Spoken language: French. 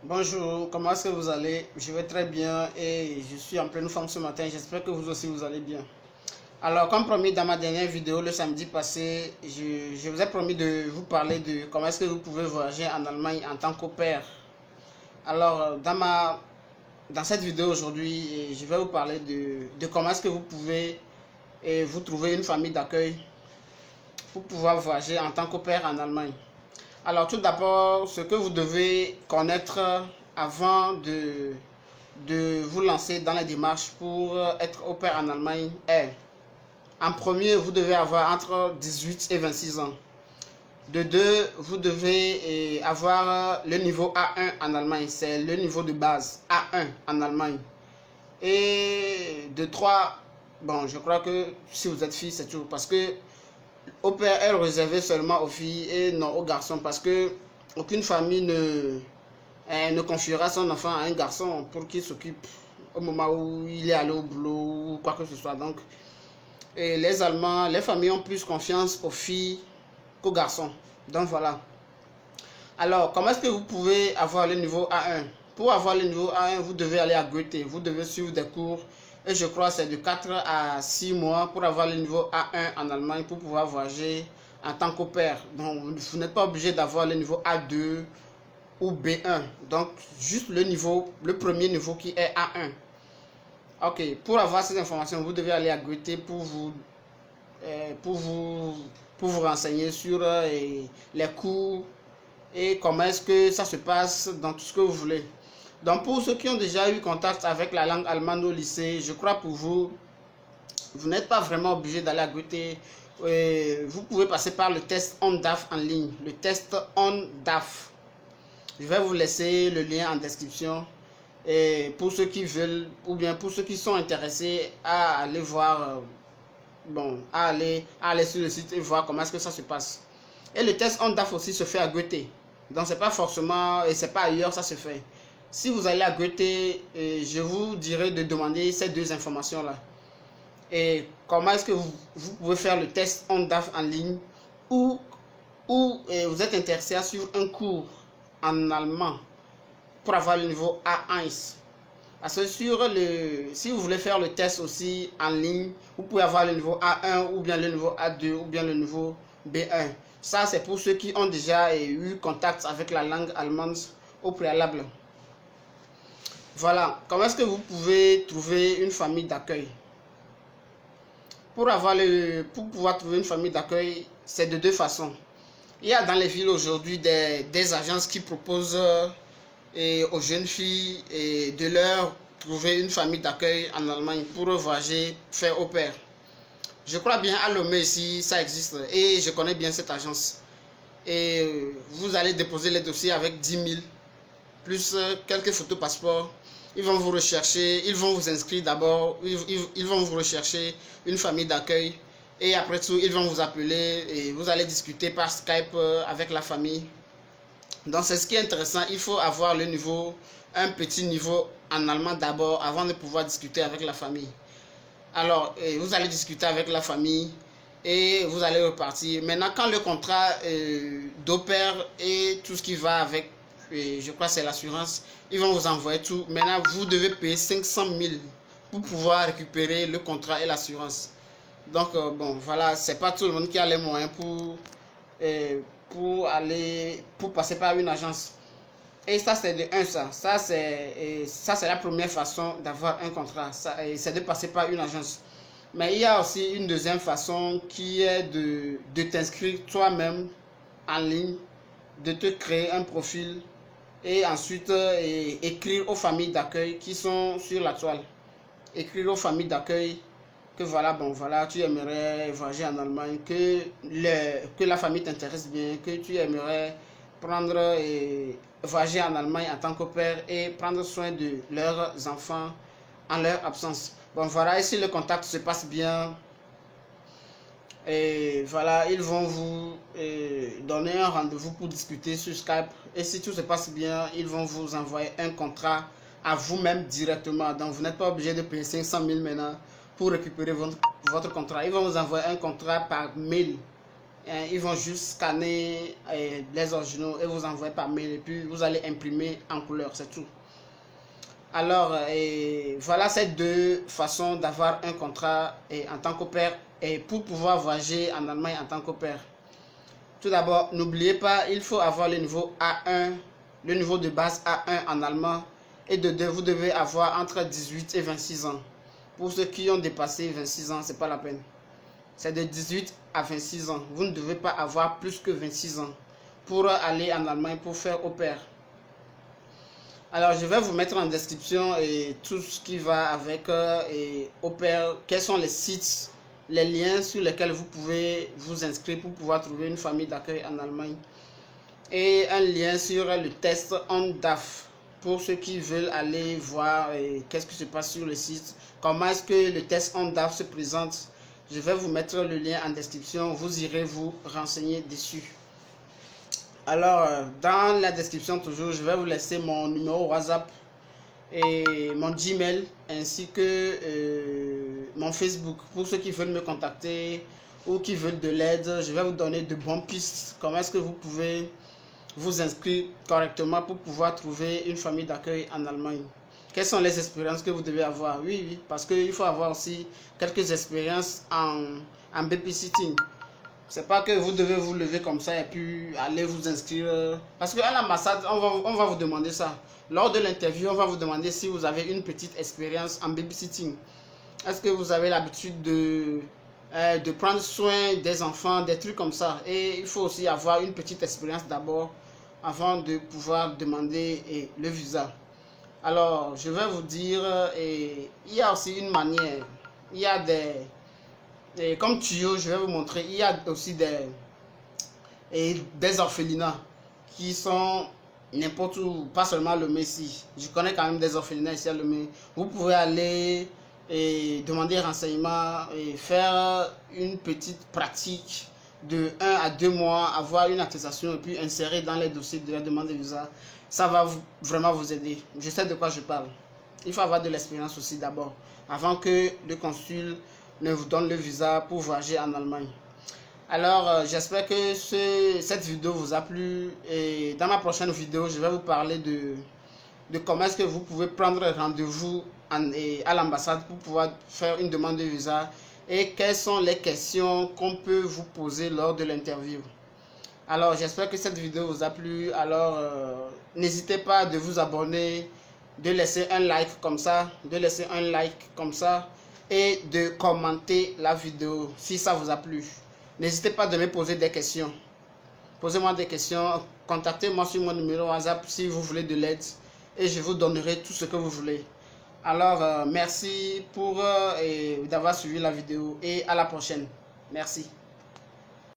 Bonjour, comment est-ce que vous allez? Je vais très bien et je suis en pleine forme ce matin. J'espère que vous aussi vous allez bien. Alors, comme promis dans ma dernière vidéo le samedi passé, je vous ai promis de vous parler de comment est-ce que vous pouvez voyager en Allemagne en tant qu'au pair. Alors, dans cette vidéo aujourd'hui, je vais vous parler de comment est-ce que vous pouvez vous trouver une famille d'accueil pour pouvoir voyager en tant qu'au pair en Allemagne. Alors tout d'abord, ce que vous devez connaître avant de vous lancer dans les démarches pour être au pair en Allemagne est, en premier, vous devez avoir entre 18 et 26 ans. De deux, vous devez avoir le niveau A1 en Allemagne, c'est le niveau de base A1 en Allemagne. Et de trois, bon, je crois que si vous êtes fille, c'est tout, parce que au père est réservé seulement aux filles et non aux garçons parce que aucune famille ne confiera son enfant à un garçon pour qu'il s'occupe au moment où il est allé au boulot ou quoi que ce soit. Donc, et les Allemands, les familles ont plus confiance aux filles qu'aux garçons. Donc voilà. Alors, comment est-ce que vous pouvez avoir le niveau A1? Pour avoir le niveau A1, vous devez aller à Goethe, vous devez suivre des cours. Et je crois que c'est de 4 à 6 mois pour avoir le niveau A1 en Allemagne pour pouvoir voyager en tant qu'au pair. Donc, vous n'êtes pas obligé d'avoir le niveau A2 ou B1. Donc, juste le premier niveau qui est A1. Ok, pour avoir ces informations, vous devez aller à Goethe pour vous, pour vous renseigner sur les cours et comment est-ce que ça se passe dans tout ce que vous voulez. Donc pour ceux qui ont déjà eu contact avec la langue allemande au lycée, je crois pour vous, vous n'êtes pas vraiment obligé d'aller à Goethe. Vous pouvez passer par le test ONDAF en ligne, le test ONDAF. Je vais vous laisser le lien en description. Et pour ceux qui veulent, ou bien pour ceux qui sont intéressés à aller voir, à aller sur le site et voir comment est-ce que ça se passe. Et le test ONDAF aussi se fait à Goethe. Donc c'est pas forcément, et c'est pas ailleurs, ça se fait. Si vous allez à Goethe, je vous dirai de demander ces deux informations-là. Et comment est-ce que vous pouvez faire le test ONDAF en ligne ou vous êtes intéressé à suivre un cours en allemand pour avoir le niveau A1. Parce que si vous voulez faire le test aussi en ligne, vous pouvez avoir le niveau A1 ou bien le niveau A2 ou bien le niveau B1. Ça, c'est pour ceux qui ont déjà eu contact avec la langue allemande au préalable. Voilà, comment est-ce que vous pouvez trouver une famille d'accueil? Pour pouvoir trouver une famille d'accueil, c'est de deux façons. Il y a dans les villes aujourd'hui des agences qui proposent aux jeunes filles de leur trouver une famille d'accueil en Allemagne pour voyager, faire au pair. Je crois bien à Lomé ici, ça existe et je connais bien cette agence. Et vous allez déposer les dossiers avec 10 000 plus quelques photos passeport. Ils vont vous rechercher, ils vont vous inscrire d'abord, ils vont vous rechercher une famille d'accueil et après tout ils vont vous appeler et vous allez discuter par Skype avec la famille. Donc c'est ce qui est intéressant, il faut avoir un petit niveau en allemand d'abord avant de pouvoir discuter avec la famille. Alors vous allez discuter avec la famille et vous allez repartir. Maintenant quand le contrat d'au pair et tout ce qui va avec, je crois que c'est l'assurance, ils vont vous envoyer tout. Maintenant vous devez payer 500 000 pour pouvoir récupérer le contrat et l'assurance. Donc bon voilà, c'est pas tout le monde qui a les moyens pour passer par une agence. Et ça c'est de un ça c'est la première façon d'avoir un contrat, c'est de passer par une agence. Mais il y a aussi une deuxième façon qui est de t'inscrire toi-même en ligne, de te créer un profil et ensuite écrire aux familles d'accueil qui sont sur la toile. Écrire aux familles d'accueil que voilà, bon voilà, tu aimerais voyager en Allemagne, que la famille t'intéresse bien, que tu aimerais prendre et voyager en Allemagne en tant qu'au père et prendre soin de leurs enfants en leur absence. Bon voilà, et si le contact se passe bien, et voilà, ils vont vous donner un rendez-vous pour discuter sur Skype. Et si tout se passe bien, ils vont vous envoyer un contrat à vous-même directement. Donc vous n'êtes pas obligé de payer 500 000 maintenant pour récupérer votre contrat. Ils vont vous envoyer un contrat par mail. Ils vont juste scanner les originaux et vous envoyer par mail. Et puis vous allez imprimer en couleur, c'est tout. Alors, voilà ces deux façons d'avoir un contrat en tant qu'au pair et pour pouvoir voyager en Allemagne en tant qu'au pair. Tout d'abord, n'oubliez pas, il faut avoir le niveau A1, le niveau de base A1 en allemand. Et de 2, vous devez avoir entre 18 et 26 ans. Pour ceux qui ont dépassé 26 ans, ce n'est pas la peine. C'est de 18 à 26 ans. Vous ne devez pas avoir plus que 26 ans pour aller en Allemagne pour faire au pair. Alors, je vais vous mettre en description tout ce qui va avec au pair. Quels sont les sites, les liens sur lesquels vous pouvez vous inscrire pour pouvoir trouver une famille d'accueil en Allemagne. Et un lien sur le test ONDAF pour ceux qui veulent aller voir qu'est-ce qui se passe sur le site. Comment est-ce que le test ONDAF se présente. Je vais vous mettre le lien en description. Vous irez vous renseigner dessus. Alors, dans la description toujours, je vais vous laisser mon numéro WhatsApp et mon Gmail ainsi que mon Facebook. Pour ceux qui veulent me contacter ou qui veulent de l'aide, je vais vous donner de bonnes pistes. Comment est-ce que vous pouvez vous inscrire correctement pour pouvoir trouver une famille d'accueil en Allemagne. Quelles sont les expériences que vous devez avoir? Oui, parce qu'il faut avoir aussi quelques expériences en babysitting. C'est pas que vous devez vous lever comme ça et puis aller vous inscrire. Parce qu'à l'ambassade, on va vous demander ça. Lors de l'interview, on va vous demander si vous avez une petite expérience en babysitting. Est-ce que vous avez l'habitude de prendre soin des enfants, des trucs comme ça. Et il faut aussi avoir une petite expérience d'abord avant de pouvoir demander le visa. Alors, je vais vous dire, il y a aussi une manière. Il y a comme tuyau, je vais vous montrer, il y a aussi des orphelinats qui sont n'importe où, pas seulement le Messi. Je connais quand même des orphelinats ici à Lomé. Vous pouvez aller et demander renseignements et faire une petite pratique de 1 à 2 mois, avoir une attestation et puis insérer dans les dossiers de la demande de visa. Ça va vraiment vous aider. Je sais de quoi je parle. Il faut avoir de l'expérience aussi d'abord, avant que le consul ne vous donne le visa pour voyager en Allemagne. Alors, j'espère que cette vidéo vous a plu. Et dans ma prochaine vidéo, je vais vous parler de comment est-ce que vous pouvez prendre rendez-vous à l'ambassade pour pouvoir faire une demande de visa et quelles sont les questions qu'on peut vous poser lors de l'interview. Alors, j'espère que cette vidéo vous a plu. Alors, n'hésitez pas de vous abonner, de laisser un like comme ça, et de commenter la vidéo si ça vous a plu. N'hésitez pas de me poser des questions. Posez-moi des questions, contactez-moi sur mon numéro WhatsApp si vous voulez de l'aide et je vous donnerai tout ce que vous voulez. Alors, merci d'avoir suivi la vidéo et à la prochaine. Merci.